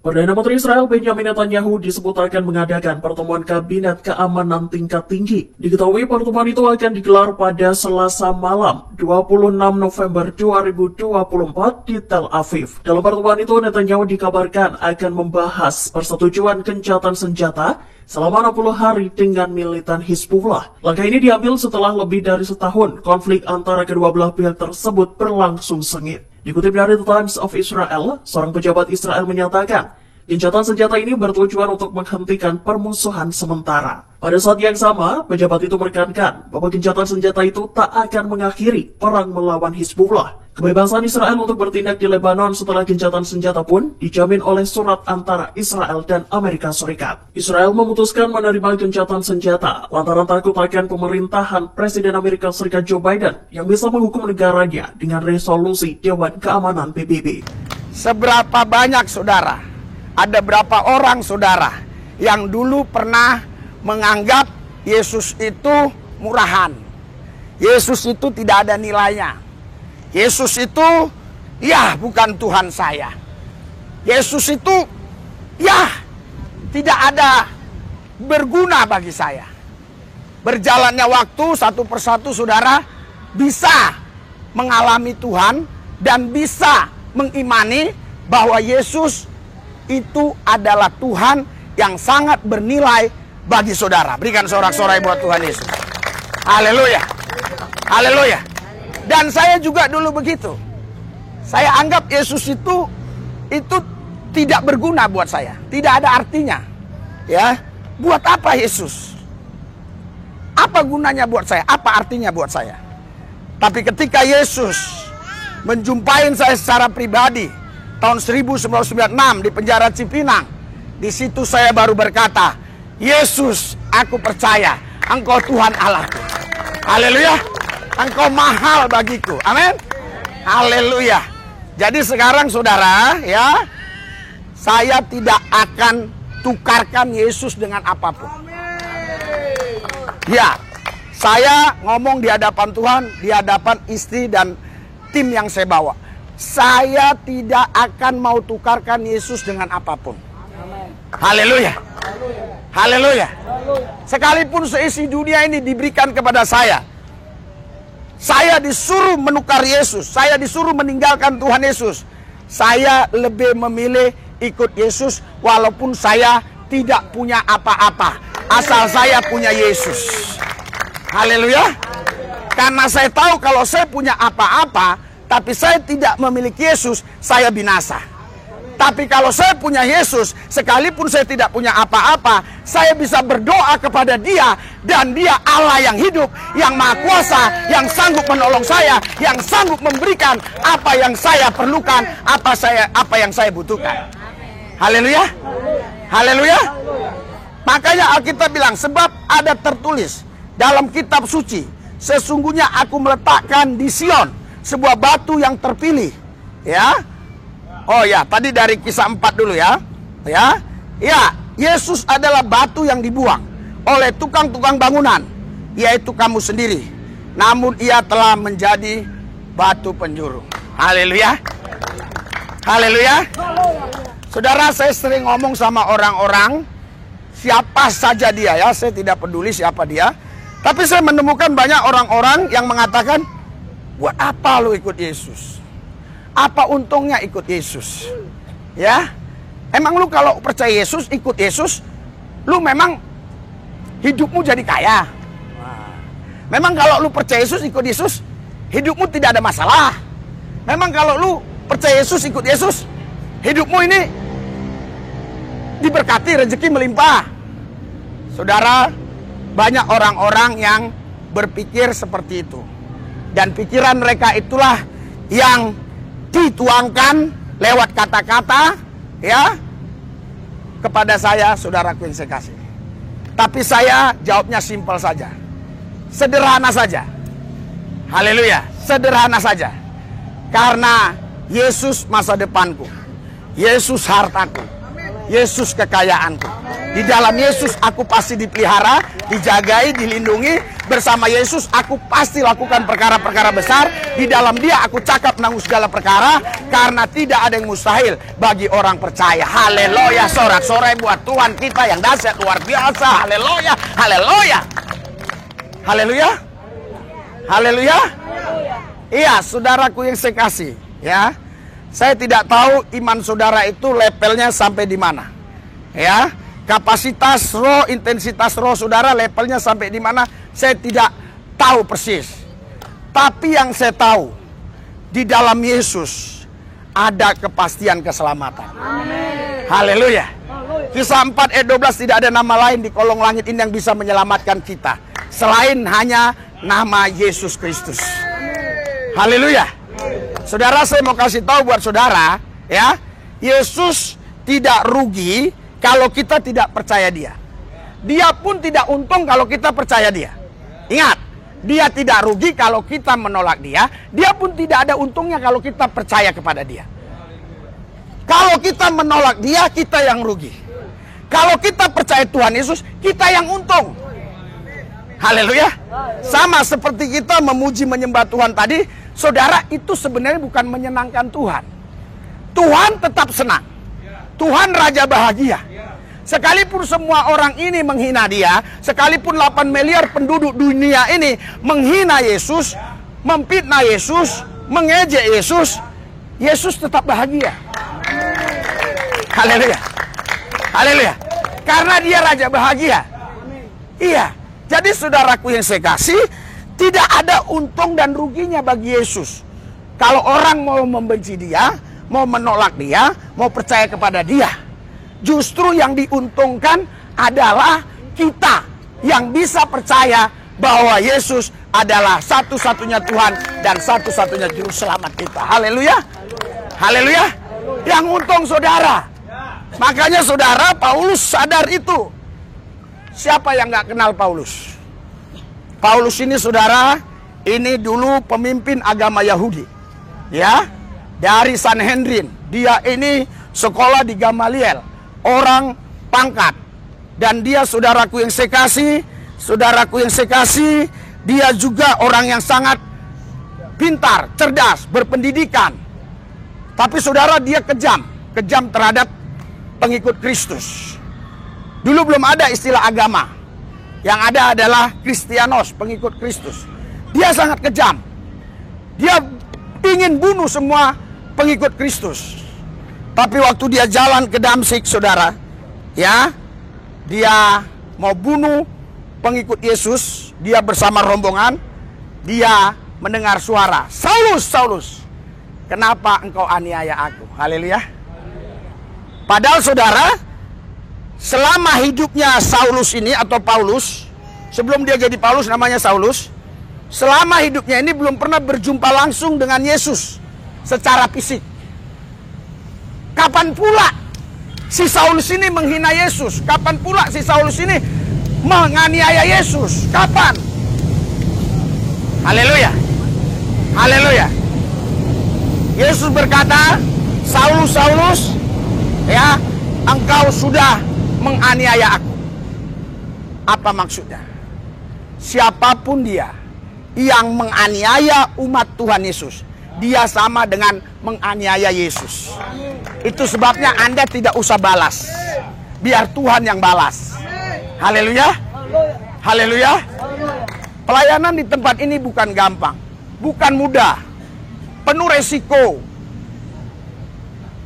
Perdana Menteri Israel Benjamin Netanyahu disebut akan mengadakan pertemuan kabinet keamanan tingkat tinggi. Diketahui pertemuan itu akan digelar pada Selasa malam, 26 November 2024 di Tel Aviv. Dalam pertemuan itu, Netanyahu dikabarkan akan membahas persetujuan gencatan senjata selama 60 hari dengan militan Hizbullah. Langkah ini diambil setelah lebih dari setahun konflik antara kedua belah pihak tersebut berlangsung sengit. Dikutip dari The Times of Israel, seorang pejabat Israel menyatakan, gencatan senjata ini bertujuan untuk menghentikan permusuhan sementara. Pada saat yang sama, pejabat itu menekankan bahwa gencatan senjata itu tak akan mengakhiri perang melawan Hizbullah. Kebebasan Israel untuk bertindak di Lebanon setelah gencatan senjata pun dijamin oleh surat antara Israel dan Amerika Serikat. Israel memutuskan menerima gencatan senjata lantaran takut akan pemerintahan Presiden Amerika Serikat Joe Biden yang bisa menghukum negaranya dengan resolusi Dewan Keamanan PBB. Seberapa banyak saudara, ada berapa orang saudara yang dulu pernah menganggap Yesus itu murahan, Yesus itu tidak ada nilainya, Yesus itu ya bukan Tuhan saya, Yesus itu ya tidak ada berguna bagi saya. Berjalannya waktu satu persatu saudara bisa mengalami Tuhan dan bisa mengimani bahwa Yesus itu adalah Tuhan yang sangat bernilai bagi saudara. Berikan sorak-sorai buat Tuhan Yesus. Haleluya. Haleluya. Dan saya juga dulu begitu. Saya anggap Yesus itu tidak berguna buat saya. Tidak ada artinya. Ya, buat apa Yesus? Apa gunanya buat saya? Apa artinya buat saya? Tapi ketika Yesus menjumpai saya secara pribadi tahun 1996 di penjara Cipinang, di situ saya baru berkata, Yesus, aku percaya Engkau Tuhan Allahku. Haleluya. Engkau mahal bagiku. Amin. Haleluya. Jadi sekarang saudara, ya, saya tidak akan tukarkan Yesus dengan apapun. Ya, saya ngomong di hadapan Tuhan, di hadapan istri dan tim yang saya bawa. Saya tidak akan mau tukarkan Yesus dengan apapun. Haleluya. Haleluya. Sekalipun seisi dunia ini diberikan kepada saya disuruh menukar Yesus, saya disuruh meninggalkan Tuhan Yesus, saya lebih memilih ikut Yesus walaupun saya tidak punya apa-apa, asal saya punya Yesus. Haleluya. Karena saya tahu kalau saya punya apa-apa tapi saya tidak memiliki Yesus, saya binasa. Tapi kalau saya punya Yesus, sekalipun saya tidak punya apa-apa, saya bisa berdoa kepada Dia, dan Dia Allah yang hidup, yang maha kuasa, yang sanggup menolong saya, yang sanggup memberikan apa yang saya perlukan, apa yang saya butuhkan. Haleluya. Haleluya. Makanya Alkitab bilang, sebab ada tertulis dalam kitab suci, sesungguhnya aku meletakkan di Sion sebuah batu yang terpilih. Ya. Oh ya, tadi dari Kisah 4 dulu ya. Ya. Ya, Yesus adalah batu yang dibuang oleh tukang-tukang bangunan, yaitu kamu sendiri. Namun ia telah menjadi batu penjuru. Haleluya. Haleluya. Saudara, saya sering ngomong sama orang-orang, siapa saja dia ya, saya tidak peduli siapa dia. Tapi saya menemukan banyak orang-orang yang mengatakan, buat apa lu ikut Yesus? Apa untungnya ikut Yesus? Ya, emang lu kalau percaya Yesus, ikut Yesus, lu memang hidupmu jadi kaya. Memang kalau lu percaya Yesus, ikut Yesus, hidupmu tidak ada masalah. Memang kalau lu percaya Yesus, ikut Yesus, hidupmu ini diberkati, rezeki melimpah. Saudara, banyak orang-orang yang berpikir seperti itu. Dan pikiran mereka itulah yang dituangkan lewat kata-kata ya kepada saya, saudaraku yang saya kasih. Tapi saya jawabnya simpel saja, sederhana saja. Haleluya, sederhana saja. Karena Yesus masa depanku, Yesus hartaku, Yesus kekayaanku. Di dalam Yesus aku pasti dipelihara, dijagai, dilindungi. bersama Yesus, aku pasti lakukan perkara-perkara besar. Di dalam Dia aku cakap menanggung segala perkara, karena tidak ada yang mustahil bagi orang percaya. Haleluya, sorak-sorai buat Tuhan kita yang dahsyat luar biasa. Haleluya, haleluya, haleluya, haleluya. Iya, saudaraku yang saya kasih, ya. Saya tidak tahu iman saudara itu levelnya sampai di mana. Ya, kapasitas roh, intensitas roh saudara levelnya sampai di mana, saya tidak tahu persis. Tapi yang saya tahu, di dalam Yesus ada kepastian keselamatan. Amin. Haleluya. Kisah 4 ayat 12, tidak ada nama lain di kolong langit ini yang bisa menyelamatkan kita selain hanya nama Yesus Kristus. Haleluya. Saudara, saya mau kasih tahu buat saudara, ya, Yesus tidak rugi kalau kita tidak percaya Dia. Dia pun tidak untung kalau kita percaya Dia. Ingat, Dia tidak rugi kalau kita menolak Dia. Dia pun tidak ada untungnya kalau kita percaya kepada Dia. Kalau kita menolak Dia, kita yang rugi. Kalau kita percaya Tuhan Yesus, kita yang untung. Haleluya. Sama seperti kita memuji menyembah Tuhan tadi, saudara, itu sebenarnya bukan menyenangkan Tuhan. Tuhan tetap senang. Tuhan Raja bahagia. Sekalipun semua orang ini menghina Dia, sekalipun 8 miliar penduduk dunia ini menghina Yesus, memfitnah Yesus, mengejek Yesus, Yesus tetap bahagia. Haleluya. Haleluya. Karena Dia Raja bahagia. Iya. Jadi saudaraku yang saya kasih, tidak ada untung dan ruginya bagi Yesus. Kalau orang mau membenci Dia, mau menolak Dia, mau percaya kepada Dia, justru yang diuntungkan adalah kita yang bisa percaya bahwa Yesus adalah satu-satunya Tuhan dan satu-satunya juru selamat kita. Haleluya. Haleluya. Yang untung saudara. Makanya saudara, Paulus sadar itu. Siapa yang gak kenal Paulus? Paulus ini saudara, ini dulu pemimpin agama Yahudi. Ya, dari Sanhedrin. Dia ini sekolah di Gamaliel, orang pangkat. Dan dia saudaraku yang saya kasih, dia juga orang yang sangat pintar, cerdas, berpendidikan. Tapi saudara, dia kejam terhadap pengikut Kristus. Dulu belum ada istilah agama. Yang ada adalah Kristianos, pengikut Kristus. Dia sangat kejam. Dia ingin bunuh semua pengikut Kristus. Tapi waktu dia jalan ke Damsyik, saudara, ya, dia mau bunuh pengikut Yesus. Dia bersama rombongan. Dia mendengar suara, "Saulus, Saulus, kenapa engkau aniaya aku?" Haleluya. Padahal saudara, selama hidupnya Saulus ini atau Paulus, sebelum dia jadi Paulus namanya Saulus, selama hidupnya ini belum pernah berjumpa langsung dengan Yesus secara fisik. Kapan pula si Saulus ini menghina Yesus? Kapan pula si Saulus ini menganiaya Yesus? Kapan? Haleluya. Haleluya. Yesus berkata, "Saulus, Saulus, ya, engkau sudah menganiaya aku." Apa maksudnya? Siapapun dia yang menganiaya umat Tuhan Yesus, dia sama dengan menganiaya Yesus. Itu sebabnya Anda tidak usah balas. Biar Tuhan yang balas. Haleluya. Haleluya. Pelayanan di tempat ini bukan gampang, bukan mudah, penuh resiko,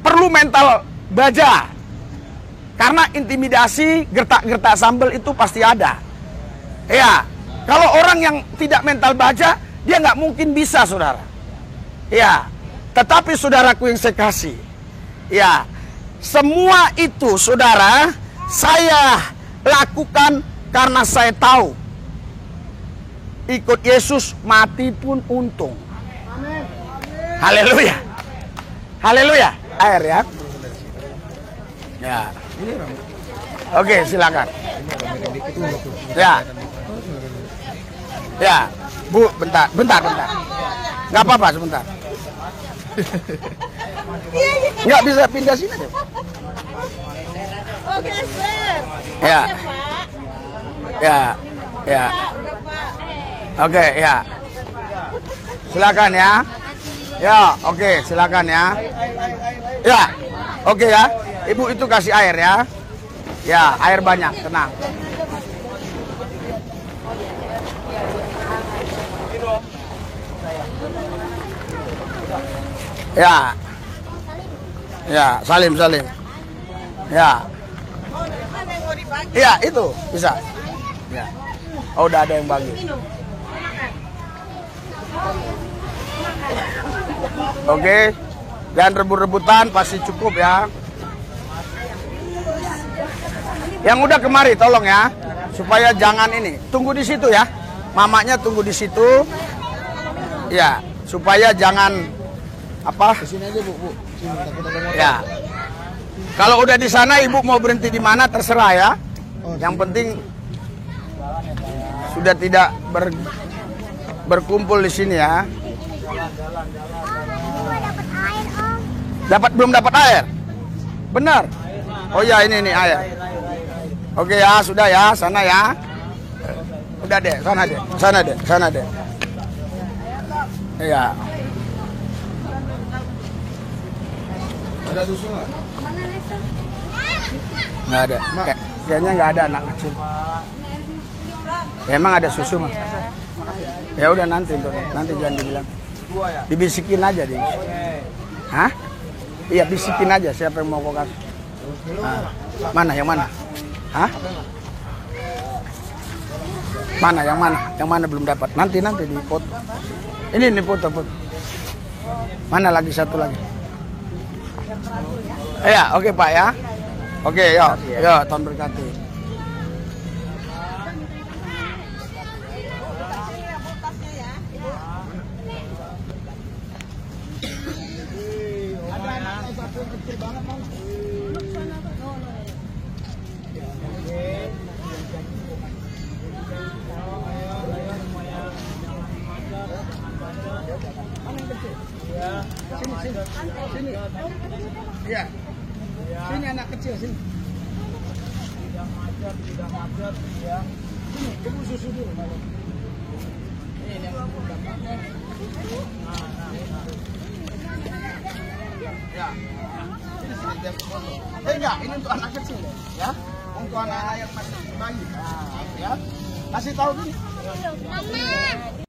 perlu mental baja. Karena intimidasi, gertak-gertak sambal itu pasti ada. Ya, kalau orang yang tidak mental baja, dia nggak mungkin bisa, saudara. Ya, tetapi saudaraku yang saya kasih, ya, semua itu, saudara, saya lakukan karena saya tahu ikut Yesus mati pun untung. Haleluya. Haleluya. Air ya. Ya. Oke, silakan. Ya. Ya, Bu, bentar. Nggak apa-apa, sebentar. Nggak bisa pindah sini deh. Oke, Sir. Ya. Ya. Ya. Oke, ya. Silakan ya. Ya, oke, silakan ya. Ya, oke ya. Ibu itu kasih air ya. Ya, air banyak, tenang. Ya. Ya, Salim. Ya. Iya, itu bisa. Ya. Oh, udah ada yang bagi. Oke. Jangan rebut-rebutan, pasti cukup ya. Yang udah kemari tolong ya. Supaya jangan ini. Tunggu di situ ya. Mamanya tunggu di situ. Ya, supaya jangan apa? Sini aja, Bu. Sini, ya. Kalau udah di sana ibu mau berhenti di mana terserah ya. Yang penting sudah tidak berkumpul di sini ya. Belum dapat air? Benar. Oh ya, ini nih air. Oke ya, sudah ya, sana ya. Udah deh, sana deh. Iya. Ada susu nggak? Nggak ada. Kayaknya nggak ada anak kecil. Ya, emang ada susu mah. Ya udah nanti jangan dibilang. Dibisikin aja dia. Hah? Iya, bisikin aja siapa yang mau kau kasih. Nah, mana yang mana? Hah? Mana yang mana? Yang mana belum dapat? Nanti di foto. Ini foto. Mana lagi satu lagi? Ya, oke Pak ya. Oke, ya, Tuhan berkati. Sini. Ya. Sini anak kecil sini. Tidak macet ya. Sini, ibu susu dulu. Ini yang ya. Enggak, ini untuk anak kecil ya. Untuk anak yang masih bayi. Nah, ya. Kasih tahu gini. Mama.